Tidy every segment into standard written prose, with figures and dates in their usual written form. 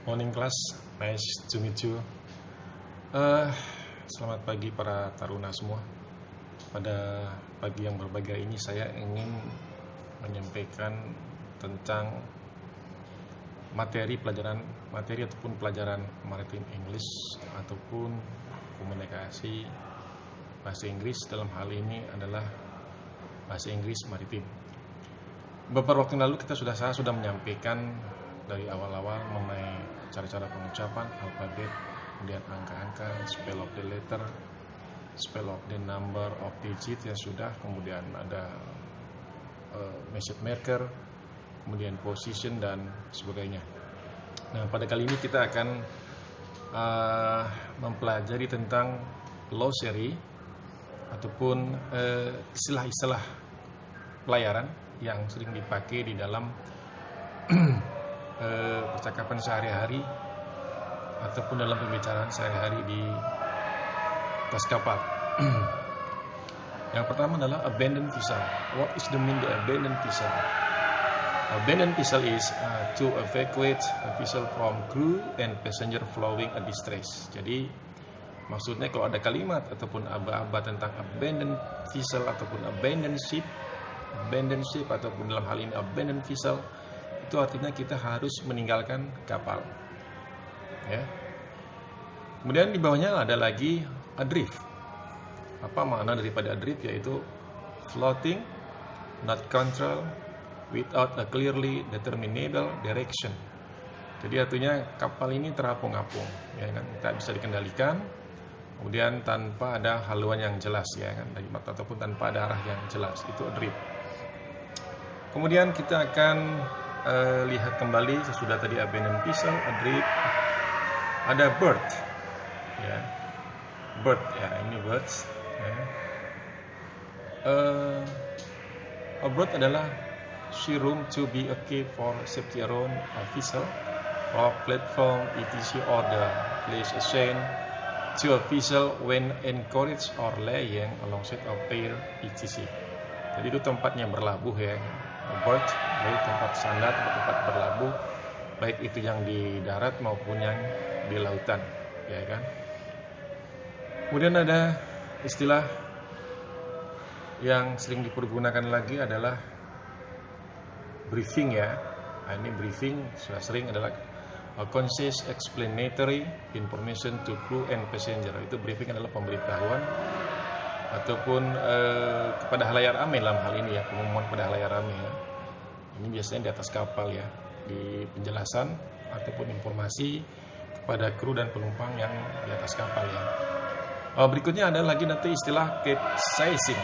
Morning class, nice to meet you. Selamat pagi para taruna semua. Pada pagi yang berbahagia ini saya ingin menyampaikan tentang materi ataupun pelajaran maritim English ataupun komunikasi bahasa Inggris. Dalam hal ini adalah bahasa Inggris maritim. Beberapa waktu lalu saya sudah menyampaikan dari awal-awal mengenai cara-cara pengucapan, alfabet, kemudian angka-angka, spell of the letter, spell of the number of digit ya sudah, kemudian ada message marker, kemudian position dan sebagainya. Nah, pada kali ini kita akan mempelajari tentang glossary ataupun istilah-istilah pelayaran yang sering dipakai di dalam percakapan sehari-hari ataupun dalam pembicaraan sehari-hari di atas kapal. Yang pertama adalah abandon vessel. What is the meaning of abandon vessel? Abandon vessel is to evacuate a vessel from crew and passenger flowing a distress. Jadi maksudnya kalau ada kalimat ataupun aba-aba tentang abandon vessel ataupun abandon ship ataupun dalam hal ini abandon vessel, itu artinya kita harus meninggalkan kapal. Ya. Kemudian di bawahnya ada lagi adrift. Apa makna daripada adrift? Yaitu floating, not control, without a clearly determinable direction. Jadi artinya kapal ini terapung-apung, ya kan? Tak bisa dikendalikan. Kemudian tanpa ada haluan yang jelas, ya kan? Ataupun tanpa ada arah yang jelas. Itu adrift. Kemudian kita akan lihat kembali sesudah tadi abandon vessel, adrift, ada bird, ya, bird, ya ini birds. Ya. A bird adalah she room to be a key for safety around a vessel or platform etc. or the place assigned to a vessel when encouraged or laying alongside a pier etc. Jadi itu tempatnya berlabuh, ya. Bird, jadi tempat sandar, tempat berlabuh, baik itu yang di darat maupun yang di lautan, ya kan. Kemudian ada istilah yang sering dipergunakan lagi adalah briefing, ya. Nah, ini briefing sudah sering adalah a concise explanatory information to crew and passenger. Itu briefing adalah pemberitahuan ataupun kepada halayak ramai dalam hal ini, ya, pengumuman pada halayak ramai, ya. Ini biasanya di atas kapal, ya, di penjelasan ataupun informasi kepada kru dan penumpang yang di atas kapal, ya. Berikutnya ada lagi nanti istilah capsizing.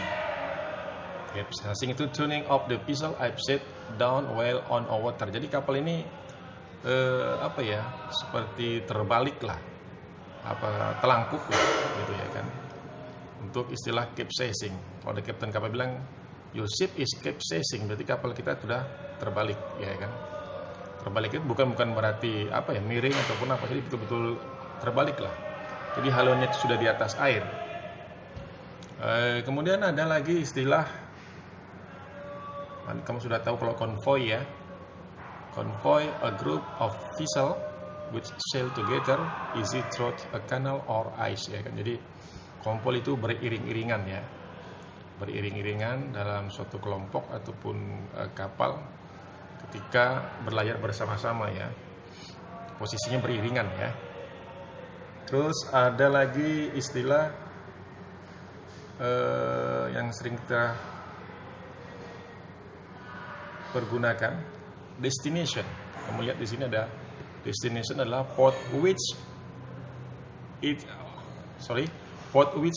Capsizing itu turning off the vessel upside down while on a water. Jadi kapal ini seperti terbalik lah, telangkup lah, gitu, ya kan. Untuk istilah capsizing, kalau ada kapten kapal bilang your ship is capsizing, berarti kapal kita sudah terbalik, ya kan. Terbalik itu bukan berarti miring ataupun apa, jadi betul-betul terbalik lah. Jadi haluannya itu sudah di atas air. Kemudian ada lagi istilah, kamu sudah tahu kalau konvoy, ya. Konvoy, a group of vessel which sail together easy through a canal or ice, ya kan. Jadi konvoy itu beriring-iringan, ya. Beriring-iringan dalam suatu kelompok ataupun kapal ketika berlayar bersama-sama, ya. Posisinya beriringan, ya. Terus ada lagi istilah yang sering kita pergunakan, destination. Kamu lihat di sini ada destination adalah port which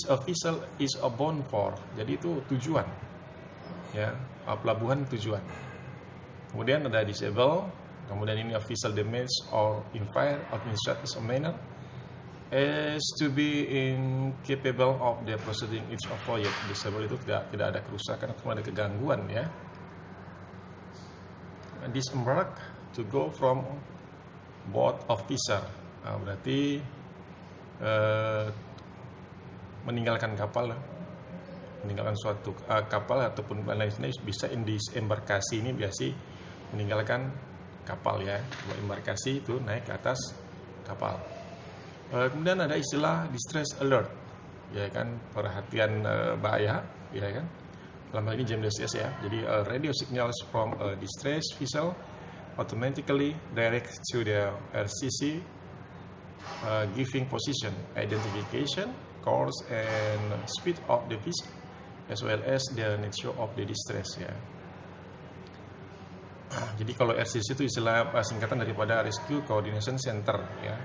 a vessel is bound for. Jadi itu tujuan, ya, pelabuhan tujuan. Kemudian ada disable. Kemudian ini a vessel damage or impaired administrative manner as to be incapable of the proceeding its voyage. Disable itu tidak ada kerusakan atau ada kegangguan, ya. Disembark to go from board of vessel. Nah, berarti meninggalkan kapal, meninggalkan suatu kapal ataupun lain-lain bisa disembarkasi ini biasa meninggalkan kapal ya. Kalau embarkasi itu naik ke atas kapal. Kemudian ada istilah distress alert, ya kan, perhatian bahaya, ya kan. Dalam hal ini GMDSS ya. Jadi radio signals from a distress vessel automatically direct to the RCC, giving position, identification, course, and speed of the vessel, as well as the nature of the distress ya. Jadi kalau RCC itu istilah singkatan daripada Rescue Coordination Center ya.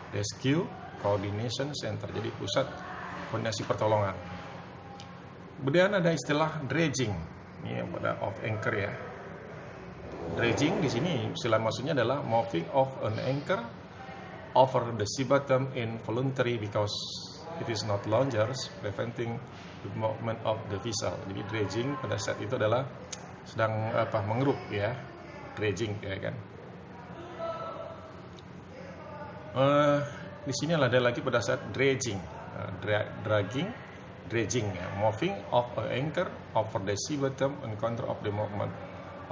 Rescue Coordination Center, jadi pusat koordinasi pertolongan. Kemudian ada istilah dredging, ini yang pada off anchor ya. Dredging di sini istilah maksudnya adalah moving of an anchor over the sea bottom involuntary because it is not longer preventing the movement of the vessel. Jadi dredging pada saat itu adalah sedang mengeruk ya, dredging ya kan. Di sini ada lagi pada saat dredging, dredging ya, moving of an anchor over the sea bottom and counter of the movement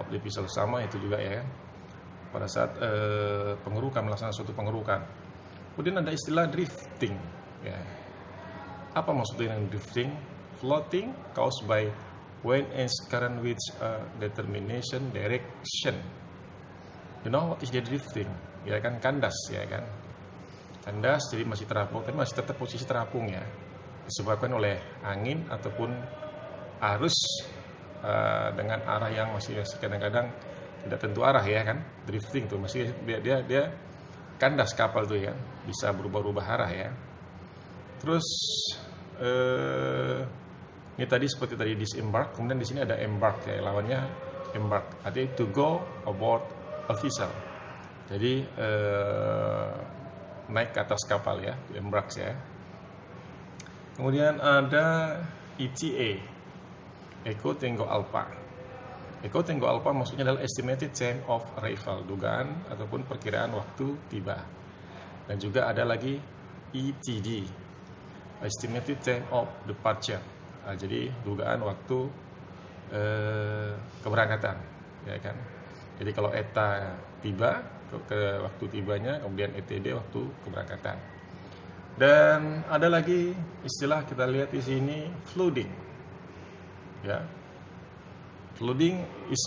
of the vessel, sama itu juga ya kan. Pada saat pengerukan, melaksanakan suatu pengerukan. Kemudian ada istilah drifting ya. Apa maksudnya dengan drifting? Floating caused by wind and current with determination direction. You know what is the drifting? Ya kan, kandas ya kan. Kandas jadi masih terapung, tapi masih tetap posisi terapung ya. Disebabkan oleh angin ataupun arus dengan arah yang masih kadang-kadang tidak tentu arah ya kan. Drifting tuh masih dia kandas kapal tuh ya, bisa berubah-ubah arah ya. Terus ini tadi seperti tadi disembark, kemudian di sini ada embark ya, lawannya embark, artinya to go aboard a vessel. Jadi naik ke atas kapal ya, embark ya. Kemudian ada ETA, Echo Tango Alpha. Echo Tango Alpha maksudnya adalah estimated time of arrival, dugaan ataupun perkiraan waktu tiba. Dan juga ada lagi ETD, estimated time of departure. Nah, jadi dugaan waktu keberangkatan, ya kan. Jadi kalau ETA tiba ke waktu tibanya, kemudian ETD waktu keberangkatan. Dan ada lagi istilah kita lihat di sini, flooding. Ya. Flooding is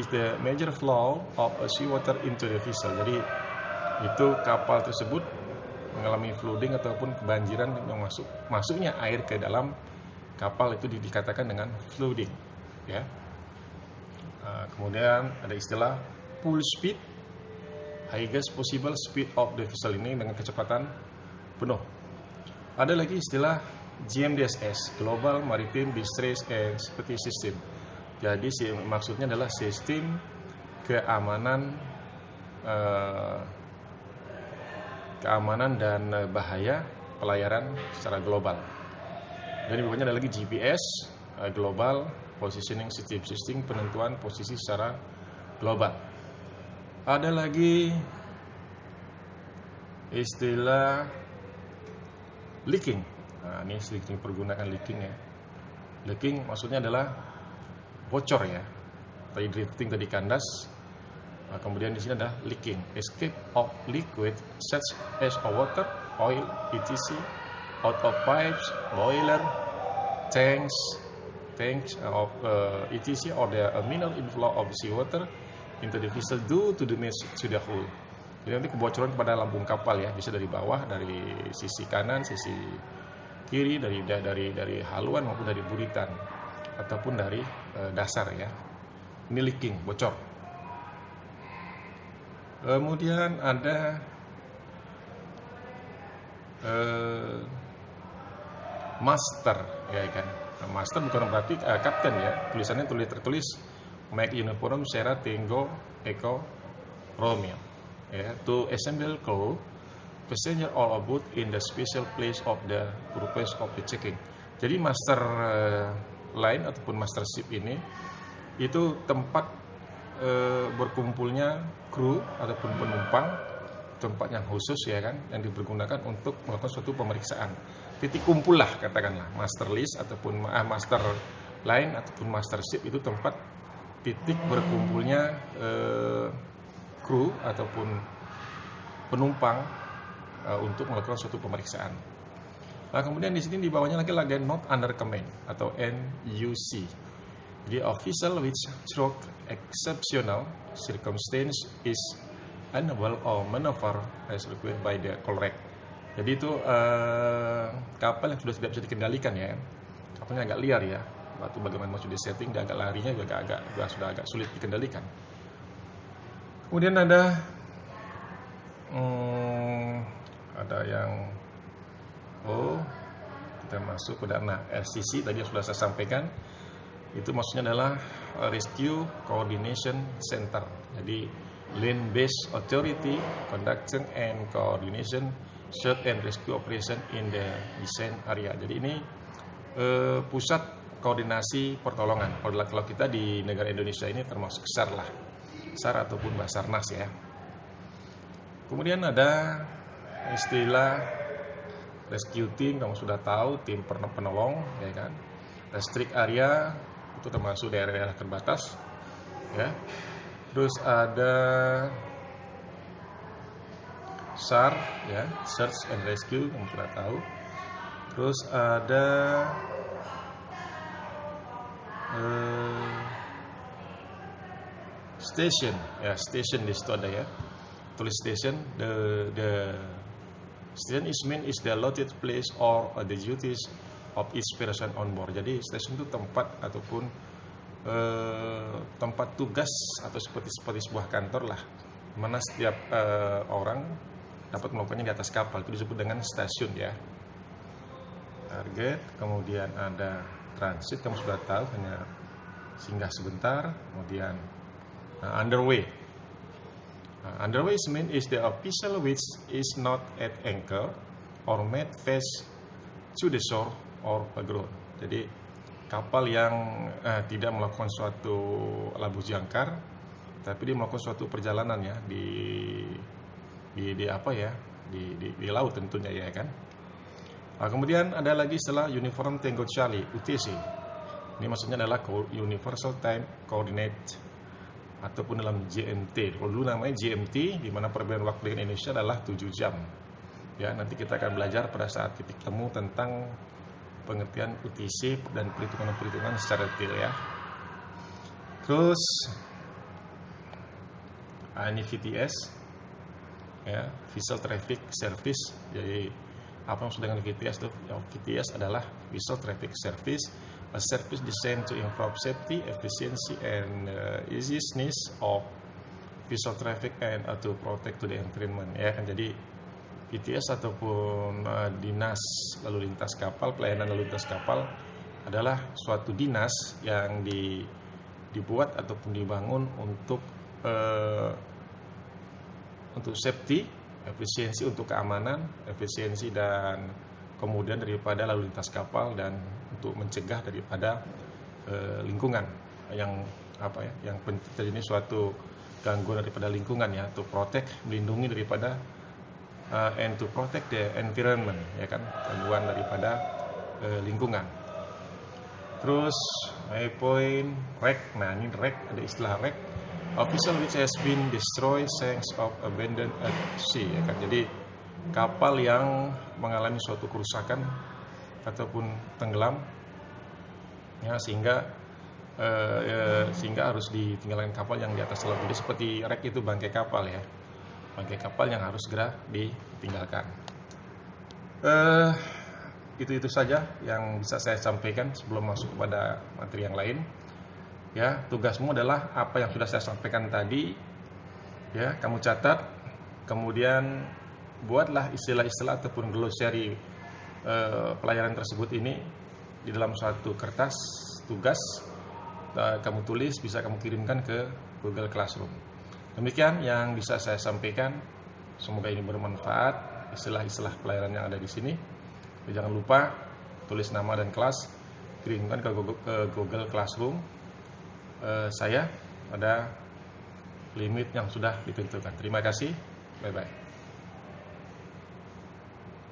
the major flow of seawater into the vessel. Jadi itu kapal tersebut mengalami flooding ataupun kebanjiran yang masuknya air ke dalam kapal, itu dikatakan dengan flooding ya. Kemudian ada istilah full speed, highest possible speed of the vessel, ini dengan kecepatan penuh. Ada lagi istilah GMDSS, Global Maritime Distress and Safety System. Jadi maksudnya adalah sistem keamanan dan bahaya pelayaran secara global. Jadi bukannya ada lagi GPS, Global Positioning System, penentuan posisi secara global. Ada lagi istilah leaking. Nah, ini sedikit pergunakan leaking ya. Leaking maksudnya adalah bocor ya. Tadi drifting, tadi kandas. Nah, kemudian di sini ada leaking, escape of liquid such as water, oil, etc. out of pipes, boiler, tanks of etc. or the minimal inflow of seawater into the vessel due to damage to the hull. Jadi nanti kebocoran pada lambung kapal ya, bisa dari bawah, dari sisi kanan, sisi kiri, dari haluan maupun dari buritan ataupun dari dasar ya. Ini leaking, bocor. Kemudian ada master ya kan. Nah, master bukan berarti kapten ya. Tulisannya tertulis Mike Uniform Sierra Tango Echo Romeo. Ya, to assemble crew, passenger all aboard in the special place of the purpose of the checking. Jadi master line ataupun master ship ini itu tempat berkumpulnya kru ataupun penumpang, tempat yang khusus ya kan, yang dipergunakan untuk melakukan suatu pemeriksaan. Titik kumpul lah katakanlah, master list ataupun master line ataupun master ship itu tempat titik berkumpulnya kru ataupun penumpang untuk melakukan suatu pemeriksaan. Nah, kemudian di sini di bawahnya lagi not under command atau NUC. The official which through exceptional circumstance is unable or maneuver as required by the correct. Jadi itu kapal yang sudah tidak bisa dikendalikan ya. Kapalnya agak liar ya. Waktu bagaimana masuk di setting, dia agak larinya juga sudah agak sulit dikendalikan. Kemudian ada yang kita masuk pada RCC tadi yang sudah saya sampaikan. Itu maksudnya adalah Rescue Coordination Center. Jadi Land Based Authority Conducting and Coordination Search and Rescue Operation in the Descent Area. Jadi ini pusat koordinasi pertolongan. Kalau kita di negara Indonesia ini termasuk SAR lah, SAR ataupun Basarnas ya. Kemudian ada istilah rescue team, kamu sudah tahu, tim penolong ya kan. Restrict area itu termasuk daerah-daerah terbatas ya. Terus ada SAR ya, Search and Rescue, kamu sudah tahu. Terus ada station ya, station di situ ada ya, tulis station. The station is the allotted place or the duties of each person on board. Jadi station itu tempat ataupun tempat tugas atau seperti sebuah kantor lah, mana setiap orang dapat melakukannya di atas kapal. Itu disebut dengan stasiun ya. Target, kemudian ada transit, kamu sudah tahu, hanya singgah sebentar. Kemudian underway. Underway is the official which is not at anchor or made fast to the shore or background. Jadi kapal yang tidak melakukan suatu labuh jangkar, tapi dia melakukan suatu perjalanan ya di apa ya, di laut tentunya ya kan. Nah, kemudian ada lagi istilah Uniform Tango Charlie (UTC). Ini maksudnya adalah Universal Time Coordinate ataupun dalam GMT. Kalau dulu namanya GMT, di mana perbedaan waktu dengan Indonesia adalah 7 jam. Ya, nanti kita akan belajar pada saat titik temu tentang pengertian UTC dan perhitungan secara detail ya. Terus ini VTS ya, Vessel Traffic Service. Jadi apa yang maksud dengan VTS itu? Ya, VTS adalah Vessel Traffic Service, a service designed to improve safety, efficiency, and easiness of vessel traffic and to protect to the environment. Ya kan, jadi VTS ataupun dinas lalu lintas kapal, pelayanan lalu lintas kapal adalah suatu dinas yang dibuat ataupun dibangun untuk safety, efisiensi untuk keamanan, efisiensi dan kemudian daripada lalu lintas kapal, dan untuk mencegah daripada lingkungan yang apa ya, yang terjadi suatu gangguan daripada lingkungan ya, to protect, melindungi daripada and to protect the environment ya kan, gangguan daripada lingkungan. Terus my point wreck. Nah, ini wreck, ada istilah wreck, official which has been destroyed thanks of abandoned at sea ya kan. Jadi kapal yang mengalami suatu kerusakan ataupun tenggelam ya, sehingga harus ditinggalkan kapal yang di atas laut. Jadi seperti wreck itu bangkai kapal ya, bangkai kapal yang harus segera ditinggalkan. Itu saja yang bisa saya sampaikan sebelum masuk kepada materi yang lain. Ya, tugasmu adalah apa yang sudah saya sampaikan tadi. Ya, kamu catat, kemudian buatlah istilah-istilah ataupun glossary pelajaran tersebut ini di dalam suatu kertas tugas. Kamu tulis, bisa kamu kirimkan ke Google Classroom. Demikian yang bisa saya sampaikan. Semoga ini bermanfaat, istilah-istilah pelajaran yang ada di sini. Jangan lupa tulis nama dan kelas, kirimkan ke Google Classroom saya pada limit yang sudah ditentukan. Terima kasih, bye-bye.